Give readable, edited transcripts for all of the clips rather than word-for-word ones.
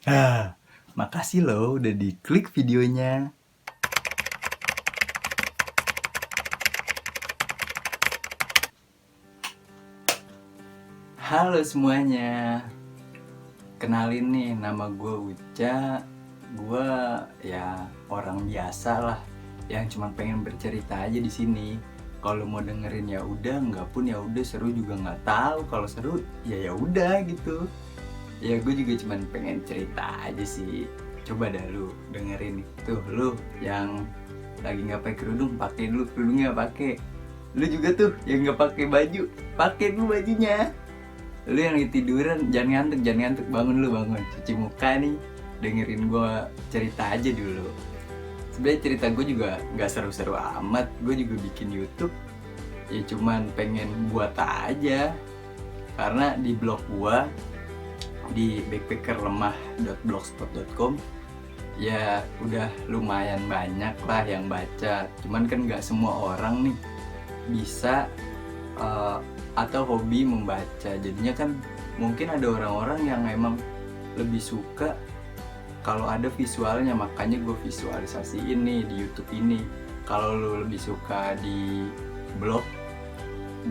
Ah, makasih loh udah diklik videonya. Halo semuanya, kenalin nih, nama gue Uca. Gue ya orang biasa lah, yang cuma pengen bercerita aja di sini. Kalau mau dengerin ya udah, nggak pun ya udah, seru juga nggak tahu. Kalau seru ya udah gitu. Ya gue juga cuma pengen cerita aja sih. Coba dah lu dengerin nih. Tuh lu yang lagi nggak pakai kerudung, pakai dulu kerudungnya, pakai. Lu juga tuh yang nggak pakai baju, pakai dulu bajunya. Lu yang lagi tiduran, jangan ngantuk, bangun lu, bangun, cuci muka nih, dengerin gue cerita aja dulu. Sebenarnya cerita gue juga nggak seru-seru amat, gue juga bikin YouTube ya cuman pengen buat aja, karena di blog gue di backpackerlemah.blogspot.com ya udah lumayan banyak lah yang baca. Cuman kan nggak semua orang nih bisa atau hobi membaca. Jadinya kan mungkin ada orang-orang yang emang lebih suka kalau ada visualnya, makanya gue visualisasi ini di YouTube ini. Kalau lu lebih suka di blog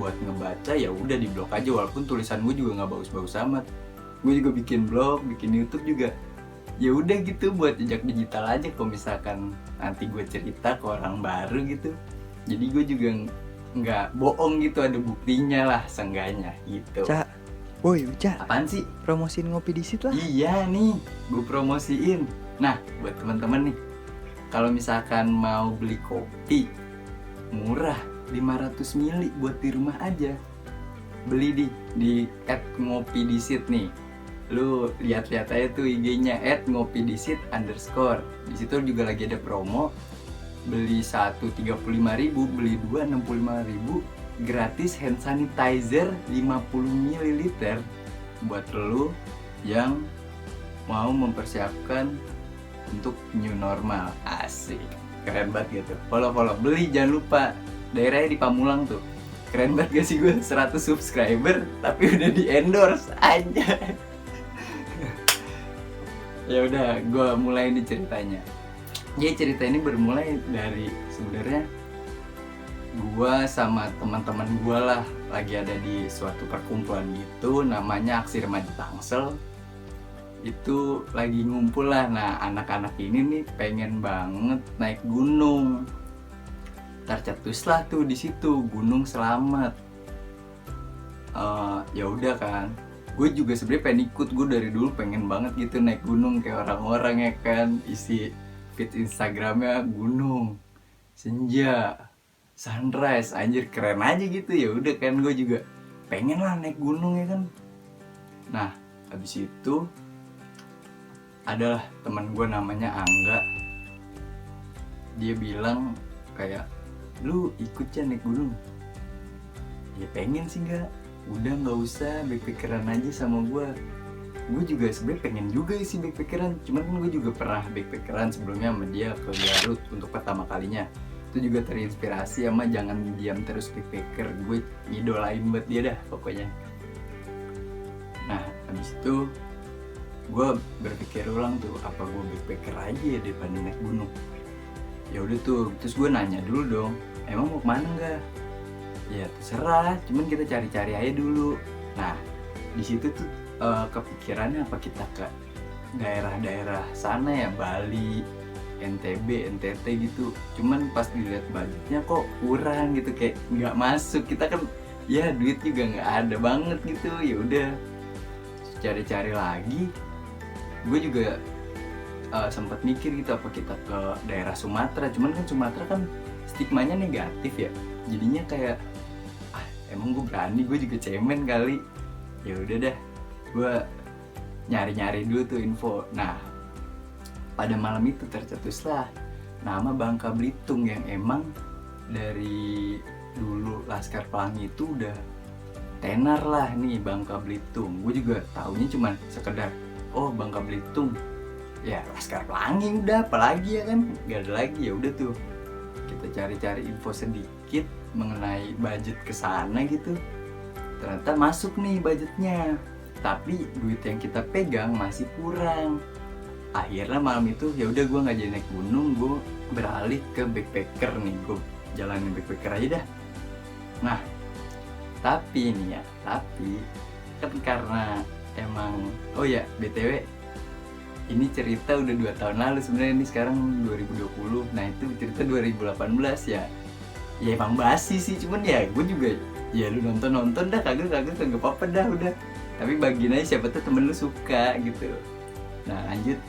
buat ngebaca ya udah di blog aja, walaupun tulisan gue juga nggak bagus-bagus amat. Gue juga bikin blog, bikin YouTube juga ya udah gitu, buat jejak digital aja. Kalau misalkan nanti gue cerita ke orang baru gitu, jadi gue juga nggak bohong gitu, ada buktinya lah seenggaknya gitu. Cak, woi Cak, Apaan sih? promosiin ngopi di situ lah. Iya nih, gue promosiin. Nah, buat teman-teman nih, kalau misalkan mau beli kopi murah 500 mili buat di rumah aja, beli di @ngopidisit nih. Lu lihat-lihat aja tuh IG-nya @ngopidisit_. Di situ juga lagi ada promo. Beli 1 35.000, beli 2 65.000, gratis hand sanitizer 50 ml buat lu yang mau mempersiapkan untuk new normal. Asik, keren banget gitu. Follow, beli jangan lupa. Daerahnya di Pamulang tuh. Keren banget gak sih gue 100 subscriber tapi udah di endorse aja. Ya udah, gue mulai nih ceritanya. Jadi cerita ini bermulai dari sebenarnya gue sama teman-teman gue lah lagi ada di suatu perkumpulan gitu, namanya Aksi Remaja Tangsel. Itu lagi ngumpul lah. Nah, anak-anak ini nih pengen banget naik gunung. Tercetuslah tuh di situ Gunung Selamat. Ya udah kan, gue juga sebenarnya pengen ikut. Gue dari dulu pengen banget gitu naik gunung kayak orang-orang ya kan, isi feed Instagramnya gunung, senja, sunrise, anjir keren aja gitu. Ya udah kan, gue juga pengen lah naik gunung ya kan. Nah, habis itu adalah teman gue namanya Angga. Dia bilang kayak, lu ikut ya naik gunung? Ya pengen sih Nggak, udah nggak usah, backpackeran aja sama gue. Gue juga sebenarnya pengen juga sih backpackeran, cuman kan gue juga pernah backpackeran sebelumnya sama dia ke Garut untuk pertama kalinya. Itu juga terinspirasi sama Jangan Diam Terus Backpacker. Gue idolain buat dia dah pokoknya. Nah, habis itu gue berpikir ulang tuh, apa gue backpacker aja ya daripada naik gunung. Ya udah tuh, terus gue nanya dulu dong, emang mau kemana nggak? Ya terserah, cuman kita cari-cari aja dulu. Nah, di situ tuh kepikirannya apa kita ke daerah-daerah sana ya, Bali, NTB, NTT gitu. Cuman pas dilihat budgetnya kok kurang gitu, kayak nggak masuk. Kita kan ya duit juga nggak ada banget gitu. Ya udah, cari-cari lagi. Gue juga sempat mikir gitu, apa kita ke daerah Sumatera. Cuman kan Sumatera kan stigmanya negatif ya, jadinya kayak emang gue berani, gue juga cemen kali. Ya udah dah, gue nyari-nyari dulu tuh info. Nah, pada malam itu tercetuslah nama Bangka Belitung, yang emang dari dulu Laskar Pelangi itu udah tenar lah nih Bangka Belitung. Gue juga taunya cuman sekedar, oh Bangka Belitung ya Laskar Pelangi, udah apalagi ya kan, gak ada lagi. Ya udah tuh, kita cari-cari info sedikit mengenai budget kesana gitu. Ternyata masuk nih budgetnya, tapi duit yang kita pegang masih kurang. akhirnya malam itu ya udah gue nggak jadi naik gunung, gue beralih ke backpacker nih, gue jalanin backpacker aja dah. Nah tapi nih ya, tapi kan karena emang, oh ya BTW ini cerita udah 2 tahun lalu sebenarnya, ini sekarang 2020. Nah itu cerita 2018 ya. Ya emang basi sih, cuman ya gue juga ya lu nonton dah, kagak apa-apa dah udah. Tapi bagian aja, siapa tuh temen lu suka gitu. Nah lanjut,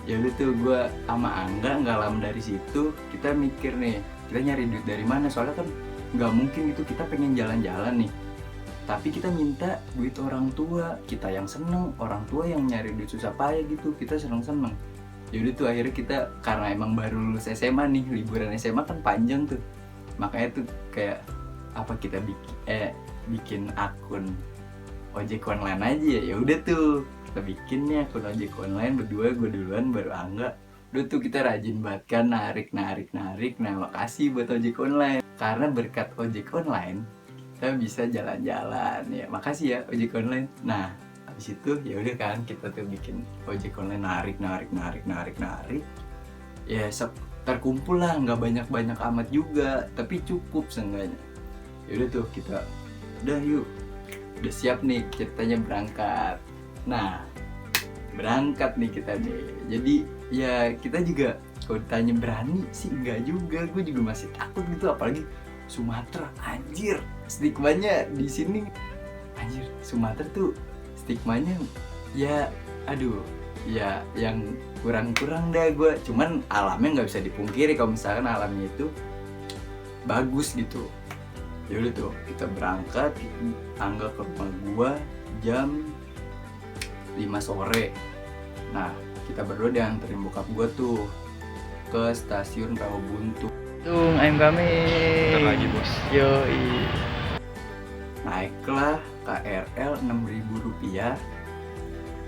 ya udah tuh gue sama Angga nggak lama dari situ kita mikir nih, kita nyari duit dari mana, soalnya kan nggak mungkin itu kita pengen jalan-jalan nih tapi kita minta duit orang tua, kita yang seneng, orang tua yang nyari duit susah payah gitu, kita seneng-seneng. Yaudah tuh akhirnya kita, karena emang baru lulus SMA nih, liburan SMA kan panjang tuh, makanya tuh kayak apa, kita bikin akun ojek online aja. Ya udah tuh kita bikin nih akun ojek online berdua, gue duluan baru Angga. Udah tuh kita rajin banget kan, narik. Nah makasih buat ojek online, karena berkat ojek online kita bisa jalan-jalan ya, makasih ya ojek online. Nah habis itu ya udah kan kita tuh bikin ojek online, narik ya, terkumpul lah, nggak banyak amat juga tapi cukup seenggaknya. Ya udah tuh kita udah yuk, udah siap nih ceritanya berangkat. Nah berangkat nih kita nih, jadi ya kita juga kalau ditanya berani sih enggak juga, gue juga masih takut gitu, apalagi Sumatera, anjir stigmanya di sini, anjir Sumatera tuh stigmanya ya aduh ya yang kurang dah gue. Cuman alamnya nggak bisa dipungkiri kalau misalkan alamnya itu bagus gitu. Ya udah tuh kita berangkat, Angga ke rumah gue jam 5 sore. Nah kita berdua dianterin bokap gue tuh ke stasiun Rawabuntu. Tung, ayam kami. Bentar lagi bos. Yoi. Naiklah KRL Rp6.000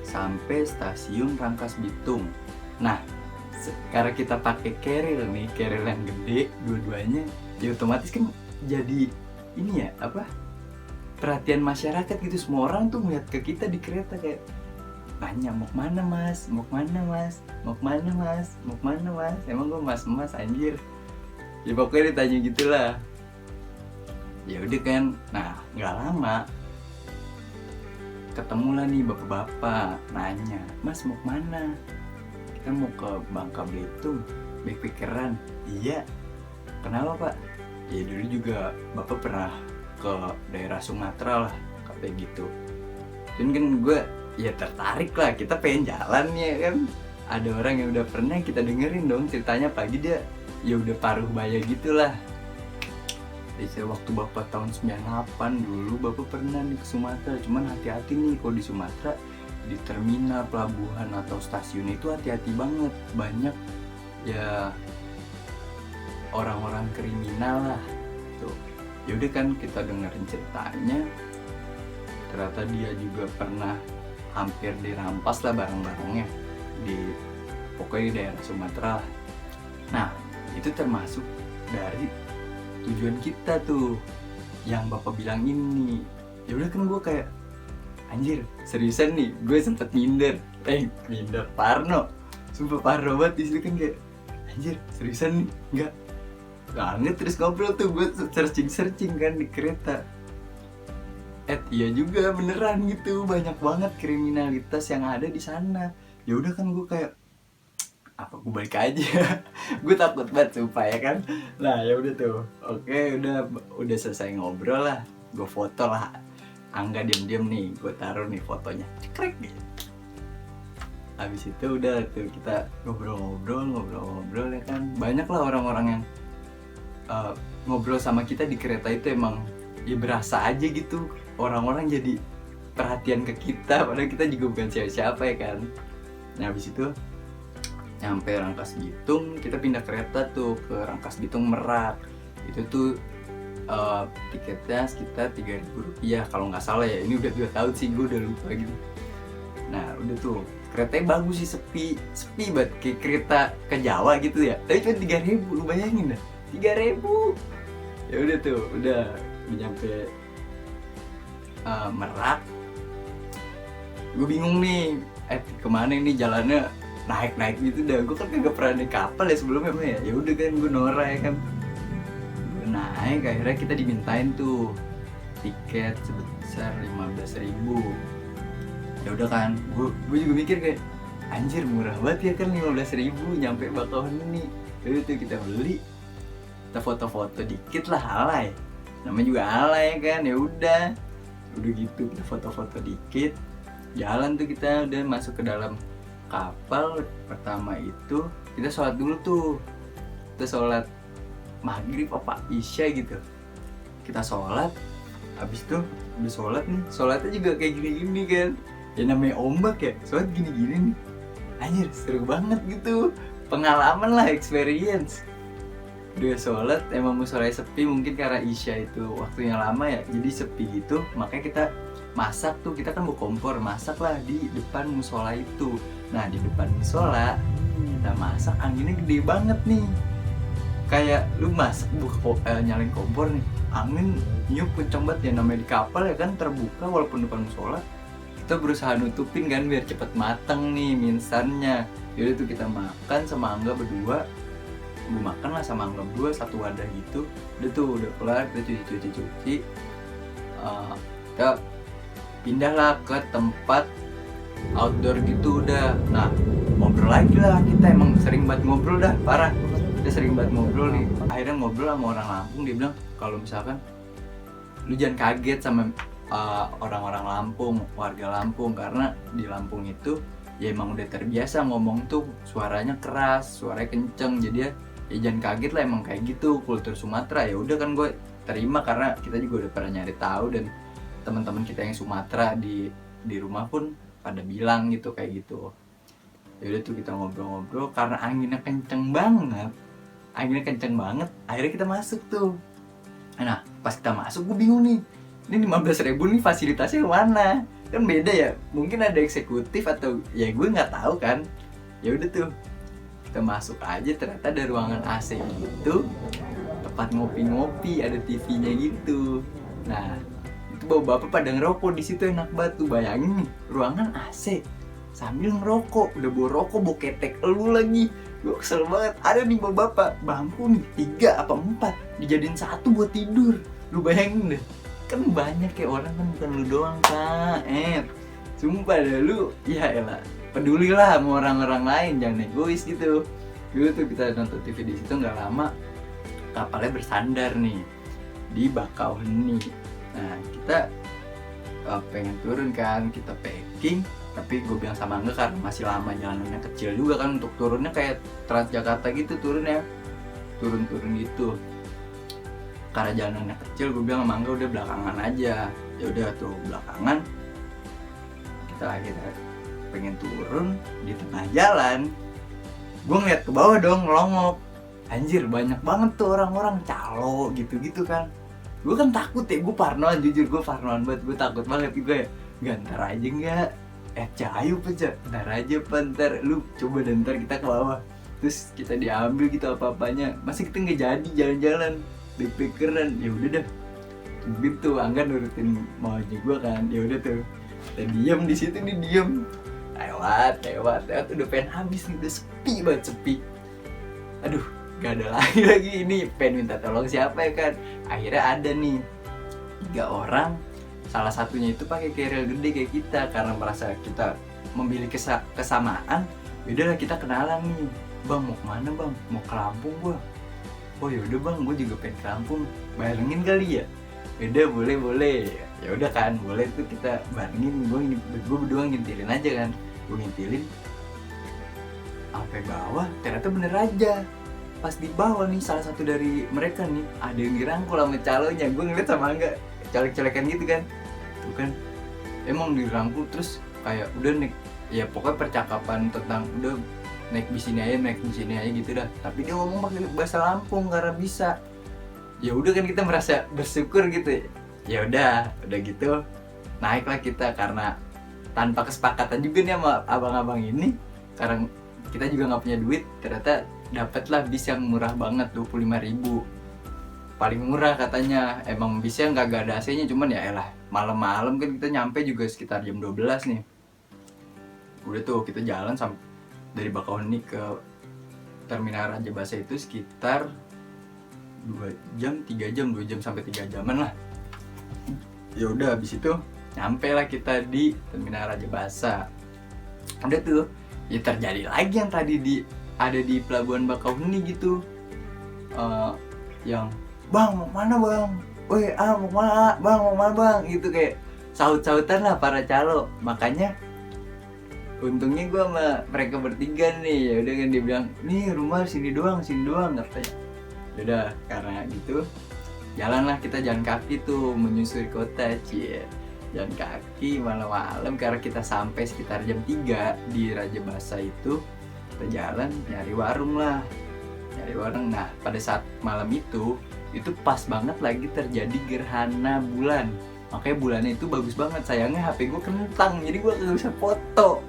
sampai stasiun Rangkas Bitung. Nah karena kita pakai keril nih, keril yang gede dua-duanya, ya otomatis kan jadi ini ya apa, perhatian masyarakat gitu. Semua orang tuh ngeliat ke kita di kereta kayak nanya, mau kemana mas, emang gue mas anjir. Ya pokoknya ditanya gitulah. Ya udah kan, nah nggak lama ketemulah nih bapak-bapak nanya, mas mau kemana? Kita mau ke Bangka Belitung, backpackeran. Iya, kenapa pak? Ya dulu juga bapak pernah ke daerah Sumatera lah, kayak gitu. Dan kan gue ya tertarik lah, kita pengen jalan ya kan. Ada orang yang udah pernah, kita dengerin dong ceritanya, pagi dia ya udah paruh baya gitulah. Jadi waktu bapak tahun 98 dulu bapak pernah nih ke Sumatera. Cuman hati-hati nih kalau di Sumatera, di terminal, pelabuhan atau stasiun itu hati-hati banget, banyak ya orang-orang kriminal lah tuh. Ya udah kan kita dengerin ceritanya, ternyata dia juga pernah hampir dirampas lah barang-barangnya di pokoknya di daerah Sumatera lah. Nah itu termasuk dari tujuan kita tuh yang bapak bilang ini. Ya udah kan gue kayak anjir seriusan nih, gue sempet minder Parno, sumpah Parno banget di situ kan, kayak anjir seriusan nih, enggak banget. Terus ngobrol tuh, gue searching kan di kereta, iya juga beneran gitu, banyak banget kriminalitas yang ada di sana. Ya udah kan gue kayak apa gue balik aja gue takut banget sumpah ya kan. Nah ya udah tuh, oke, udah selesai ngobrol lah, gue foto lah Angga diam-diam nih, gue taruh nih fotonya, cekrek gitu. Habis itu udah tuh kita ngobrol ya kan. Banyak lah orang-orang yang ngobrol sama kita di kereta itu, emang ya berasa aja gitu, orang-orang jadi perhatian ke kita padahal kita juga bukan siapa-siapa ya kan. Nah habis itu nyampe Rangkas Bitung, kita pindah kereta tuh ke Rangkas Bitung Merak. Itu tuh tiketnya sekitar Rp3.000 kalau nggak salah ya. Ini udah 2 tahun sih, gue udah lupa gitu. Nah udah tuh keretanya bagus sih, sepi banget kayak kereta ke Jawa gitu ya. Tapi cuma 3.000, lu bayangin dah, 3.000. Ya udah tuh, udah nyampe Merak. Gue bingung nih, kemana ini jalannya, naik gitu dah. Gue kan kagak pernah naik kapal ya sebelumnya ya. Ya udah kan gue norak ya kan, gue naik. Akhirnya kita dimintain tuh tiket sebesar 15.000. Ya udah kan, gue juga mikir kayak anjir murah banget ya kan 15.000 nyampe Bakauheni. Udah tuh kita beli, kita foto-foto dikit lah, alay, namanya juga alay kan. Ya udah gitu kita foto-foto dikit, jalan tuh kita udah masuk ke dalam kapal. Pertama itu kita sholat dulu tuh, kita sholat maghrib apa isya gitu. Kita sholat, habis itu udah sholat nih, sholatnya juga kayak gini-gini kan, ya namanya ombak ya, sholat gini-gini nih. Anjir seru banget gitu, pengalaman lah, experience. Udah sholat, emang musolanya sepi, mungkin karena isya itu waktunya lama ya, jadi sepi gitu. Makanya kita masak tuh, kita kan bawa kompor, masak lah di depan musola itu. Nah di depan musola kita masak, anginnya gede banget nih, kayak lu masak nyalain kompor nih, angin nyup kenceng banget ya. Namanya di kapal ya kan terbuka, walaupun depan musola kita berusaha nutupin kan biar cepet mateng nih minsannya. Yaudah tuh kita makan sama Angga berdua, gue makan lah sama Angga berdua satu wadah gitu. Udah kelar, kita cuci. Kita pindah lah ke tempat outdoor gitu udah. Nah ngobrol lagi lah, kita emang sering banget ngobrol dah, parah. Kita sering banget ngobrol nih. Akhirnya ngobrol sama orang Lampung, dia bilang kalau misalkan lu jangan kaget sama orang-orang Lampung, warga Lampung, karena di Lampung itu ya emang udah terbiasa ngomong tuh suaranya keras, suaranya kenceng, jadi ya jangan kaget lah, emang kayak gitu kultur Sumatera. Ya udah kan gue terima karena kita juga udah pernah nyari tahu, dan teman-teman kita yang Sumatera di rumah pun pada bilang gitu kayak gitu. Ya udah tuh kita ngobrol-ngobrol, karena anginnya kenceng banget, akhirnya kita masuk tuh. Nah pas kita masuk gue bingung nih, ini 15.000 nih fasilitasnya mana? Kan beda ya, mungkin ada eksekutif atau ya gue nggak tahu kan. Ya udah tuh kita masuk aja, ternyata ada ruangan AC gitu, tempat ngopi-ngopi, ada TV-nya gitu. Nah itu bapak-bapak pada ngerokok di situ, enak banget tuh. Bayangin nih ruangan AC sambil ngerokok, udah bawa rokok, bawa ketek elu lagi. Gue kesel banget. Ada nih bapak-bapak bangku nih 3 apa 4 dijadiin satu buat tidur. Lu bayangin deh, kan banyak kayak orang, kan bukan lu doang kak. Sumpah dah lu, ya elah, pedulilah sama orang-orang lain, jangan egois gitu. Dulu tuh kita nonton TV di situ, nggak lama kapalnya bersandar nih di Bakauheni. Nah kita pengen turun kan, kita packing, tapi gue bilang sama Angga karena masih lama, jalanannya kecil juga kan, untuk turunnya kayak Transjakarta gitu turunnya, turun gitu. Karena jalanannya kecil, gue bilang sama Angga udah belakangan aja. Ya udah tuh belakangan, kita akhirnya pengen turun. Di tengah jalan gue ngeliat ke bawah dong, ngelongok. Anjir banyak banget tuh orang-orang calo gitu kan. Gue kan takut ya, gue parnoan, jujur gue parnoan banget, gue takut banget gue ya. Gantar aja enggak, Cahayu pecah, ntar aja ntar lu coba, dan ntar kita ke bawah terus kita diambil gitu apa-apanya, masih kita nggak jadi jalan-jalan backpackeran. Ya udah dah gitu, Angga nurutin maunya gue kan. Ya udah tuh kita diem di situ nih, lewat udah pengen habis nih, udah sepi. Aduh gak ada lagi ini, pengen minta tolong siapa ya kan. Akhirnya ada nih 3 orang, salah satunya itu pakai keril gede kayak kita, karena merasa kita memiliki kesamaan. Yaudahlah kita kenalan nih, bang mau kemana bang? Mau ke Lampung gua. Oh yaudah bang, gua juga pengen ke Lampung, barengin kali ya? Yaudah boleh. Ya udah kan, boleh tuh kita barengin. Gua berdua ngintilin aja kan, gua ngintilin sampai bawah, ternyata bener aja. Pas di bawah nih, salah satu dari mereka nih ada yang dirangkul sama calonya. Gue ngeliat sama Angga colek-colekan gitu kan, bukan emang dirangkul. Terus kayak udah naik, ya pokoknya percakapan tentang udah naik di sini aja gitu dah. Tapi dia ngomong pakai bahasa Lampung karena bisa. Ya udah kan kita merasa bersyukur gitu. Ya udah gitu naiklah kita, karena tanpa kesepakatan juga nih sama abang-abang ini, karena kita juga nggak punya duit. Ternyata dapatlah bis yang murah banget, 25.000, paling murah katanya. Emang bisnya nggak ada AC-nya, cuman ya elah malam-malam kan, kita nyampe juga sekitar jam 12 nih. Udah tuh kita jalan sampai dari Bakauheni ke Terminal Raja Basa itu sekitar 2 jam, 3 jam, 2 jam sampai 3 jaman lah. Ya udah habis itu nyampe lah kita di Terminal Raja Basa. Udah tuh, ya terjadi lagi yang tadi ada di Pelabuhan Bakauheni gitu. Yang bang mau mana bang, woi mau mana bang, mau mana bang, gitu kayak saut-sautan lah para calo. Makanya untungnya gue sama mereka bertiga nih, ya udah kan dia bilang nih rumah sini doang katanya. Udah karena gitu jalanlah kita jalan kaki tuh menyusuri kota, jalan kaki malam-malam karena kita sampai sekitar jam 3 di Raja Basa itu. Kita jalan nyari warung. Nah pada saat malam itu pas banget lagi terjadi gerhana bulan, makanya bulannya itu bagus banget. Sayangnya HP gue kentang jadi gue gak bisa foto.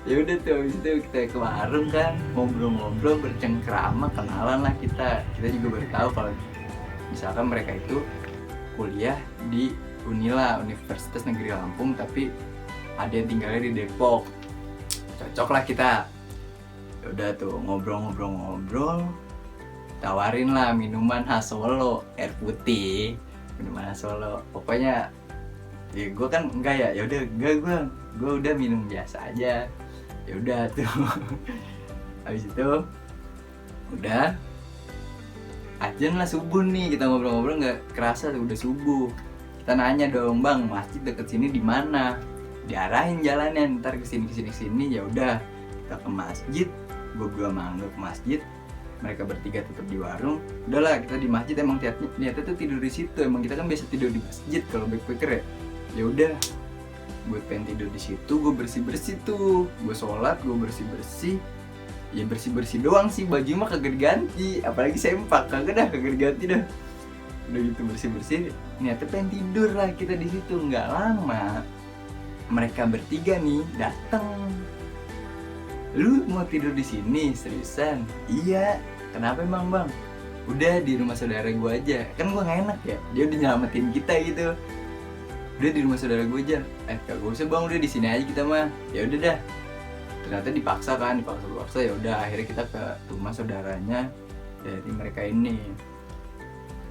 Ya udah tuh habis itu kita ke warung kan, ngobrol-ngobrol bercengkrama, kenalan lah kita juga baru tahu kalau misalkan mereka itu kuliah di Unila, Universitas Negeri Lampung, tapi ada yang tinggalnya di Depok. Cocok lah kita. Ya udah tuh ngobrol, tawarin lah minuman khas Solo, air putih, minuman khas Solo. Pokoknya ya gue kan enggak ya udah gue udah minum biasa aja. Ya udah tuh habis itu udah azan lah subuh nih, kita ngobrol-ngobrol nggak kerasa tuh udah subuh. Kita nanya dong, bang masjid deket sini di mana? Diarahin jalannya, ntar kesini. Ya udah kita ke masjid, gue berdua mangga ke masjid, mereka bertiga tetap di warung. Udahlah kita di masjid, emang niatnya tuh tidur di situ. Emang kita kan biasa tidur di masjid kalau backpacker ya. Ya udah, gue pengen tidur di situ, gue bersih tuh, gue sholat, gue bersih. Ya bersih doang sih, baju mah kagak diganti, apalagi sempak kagak diganti dah. Udah gitu bersih, niatnya pengen tidur lah kita di situ. Nggak lama mereka bertiga nih datang. Lu mau tidur di sini seriusan? Iya. Kenapa emang bang? Udah di rumah saudara gue aja, kan gue nggak enak ya, dia udah nyelamatin kita gitu. Udah di rumah saudara gue aja. Kagak usah bang, udah di sini aja kita mah. Ya udah dah. Ternyata dipaksa, ya udah akhirnya kita ke rumah saudaranya dari mereka ini.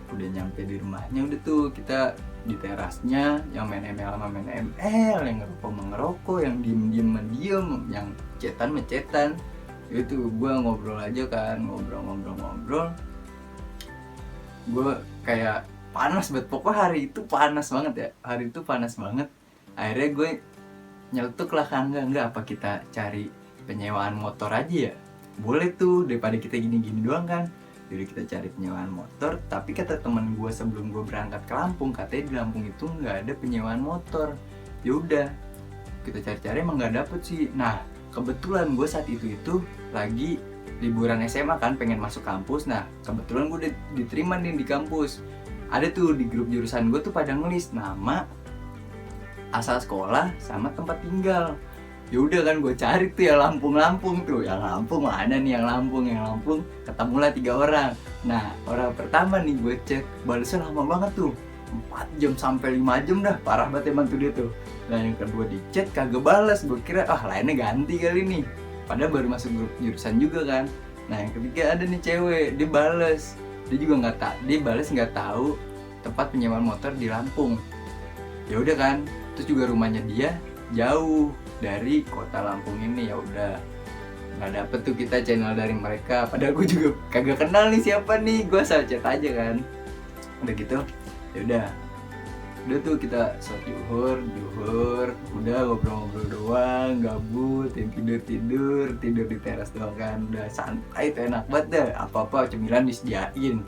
Udah nyampe di rumahnya, udah tuh kita di terasnya, yang main ML sama main ML, yang ngerokok, yang diem, yang cetan. Itu gue ngobrol aja kan, ngobrol. Gue kayak panas banget, pokoknya hari itu panas banget. Akhirnya gue nyeletuk lah kan, enggak apa kita cari penyewaan motor aja ya, boleh tuh daripada kita gini doang kan. Jadi kita cari penyewaan motor, tapi kata teman gue sebelum gue berangkat ke Lampung, katanya di Lampung itu nggak ada penyewaan motor. Ya udah kita cari-cari emang nggak dapet sih. Nah kebetulan gue saat itu lagi liburan SMA kan, pengen masuk kampus. Nah kebetulan gue udah diterima nih di kampus. Ada tuh di grup jurusan gue tuh pada ngelis nama, asal sekolah, sama tempat tinggal. Ya udah kan gue cari tuh yang Lampung tuh, yang Lampung mana nih, yang Lampung. Ketemulah 3 orang. Nah orang pertama nih gue chat, balasnya lama banget tuh, 4 jam sampai 5 jam dah, parah banget emang tuh dia tuh. Nah yang kedua di chat kagak balas, gue kira lainnya ganti kali nih, padahal baru masuk grup jurusan juga kan. Nah yang ketiga ada nih cewek, dia balas, dia balas nggak tahu tempat penyewaan motor di Lampung. Ya udah kan, terus juga rumahnya dia jauh dari kota Lampung ini. Ya udah nggak dapet tuh kita channel dari mereka, padahal gue juga kagak kenal nih siapa nih, gue asal chat aja kan. Udah gitu ya udah tuh kita sholat zuhur, udah ngobrol doang, gabut, yang tidur di teras doang kan. Udah santai tuh, enak banget dah, apa cemilan disediain,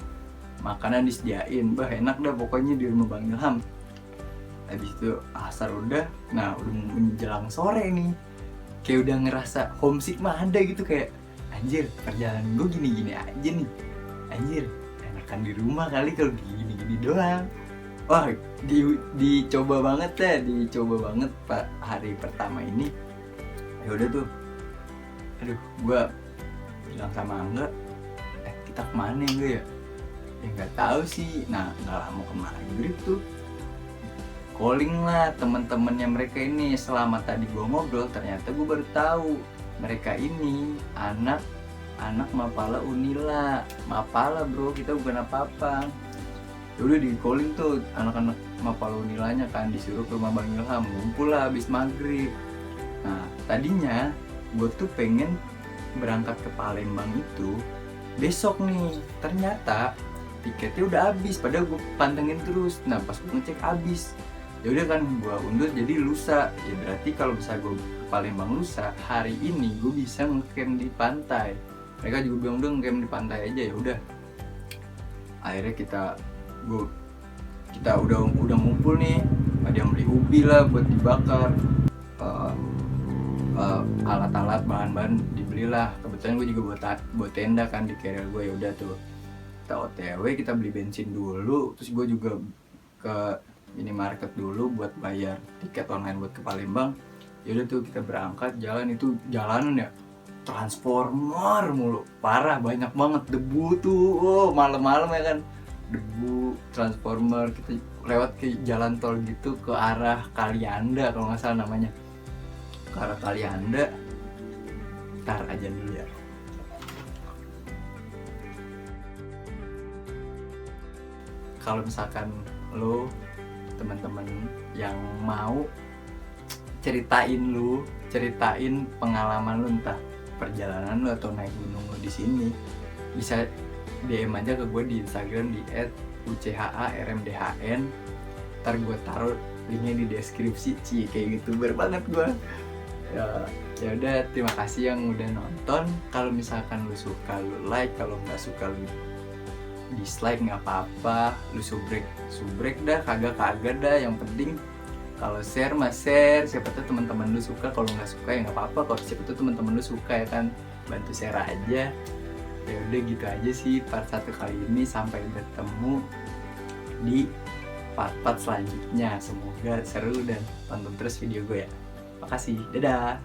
makanan disediain, enak dah pokoknya di rumah Bang Ilham. Habis itu asar udah, nah udah menjelang sore nih, kayak udah ngerasa homesick mah ada gitu, kayak anjir perjalanan gue gini aja nih, anjir enakan di rumah kali kalau gini doang. Wah dicoba banget Pak hari pertama ini. Ya udah tuh, aduh gue bilang sama Angga, kita kemana ya? Ya nggak tahu sih. Nah nggak lama ke maghrib tuh calling lah teman-temannya mereka ini. Selama tadi gue ngobrol ternyata gue baru tahu mereka ini anak Mapala Unila. Mapala bro, kita bukan apa-apa. Ya udah di calling tuh anak-anak Mapala Unilanya kan, disuruh ke rumah Bang Ilham, ngumpul lah habis maghrib. Nah tadinya gue tuh pengen berangkat ke Palembang itu besok nih, ternyata tiketnya udah habis, padahal gue pantengin terus. Nah pas gue ngecek habis, ya udah kan gue undur jadi lusa. Ya berarti kalau bisa gue ke Palembang lusa, hari ini gue bisa ngecamp di pantai. Mereka juga bilang udah ngecamp di pantai aja. Ya udah, akhirnya kita udah ngumpul nih, ada yang beli ubi lah buat dibakar, alat-alat bahan-bahan dibelilah. Kebetulan gue juga buat tenda kan di carrier gue. Ya udah tuh kita OTW, kita beli bensin dulu, terus gue juga ke minimarket dulu buat bayar tiket online buat ke Palembang. Ya udah tuh kita berangkat, jalan itu jalanan ya transformer mulu, parah, banyak banget debu tuh. Malam-malam ya kan, debu transformer. Kita lewat ke jalan tol gitu ke arah Kalianda kalau nggak salah namanya, ke arah Kalianda. Ntar aja dulu ya. Kalau misalkan lo teman-teman yang mau ceritain pengalaman lo, entah perjalanan lo atau naik gunung lo di sini, bisa DM aja ke gue di Instagram di @uchaRmdhn. Ntar gue taruh linknya di deskripsi. Kayak youtuber banget gue. Ya udah, terima kasih yang udah nonton. Kalau misalkan lu suka lu like, kalau nggak suka lu dislike nggak apa-apa. Lu subrek dah, kagak dah. Yang penting kalau share mas share, siapa tuh teman-teman lu suka. Kalau nggak suka ya nggak apa-apa. Kalau siapa tuh teman-teman lu suka ya kan, bantu share aja. Ya udah gitu aja sih part 1 kali ini. Sampai bertemu di part-part selanjutnya. Semoga seru dan tonton terus video gue ya. Makasih, dadah.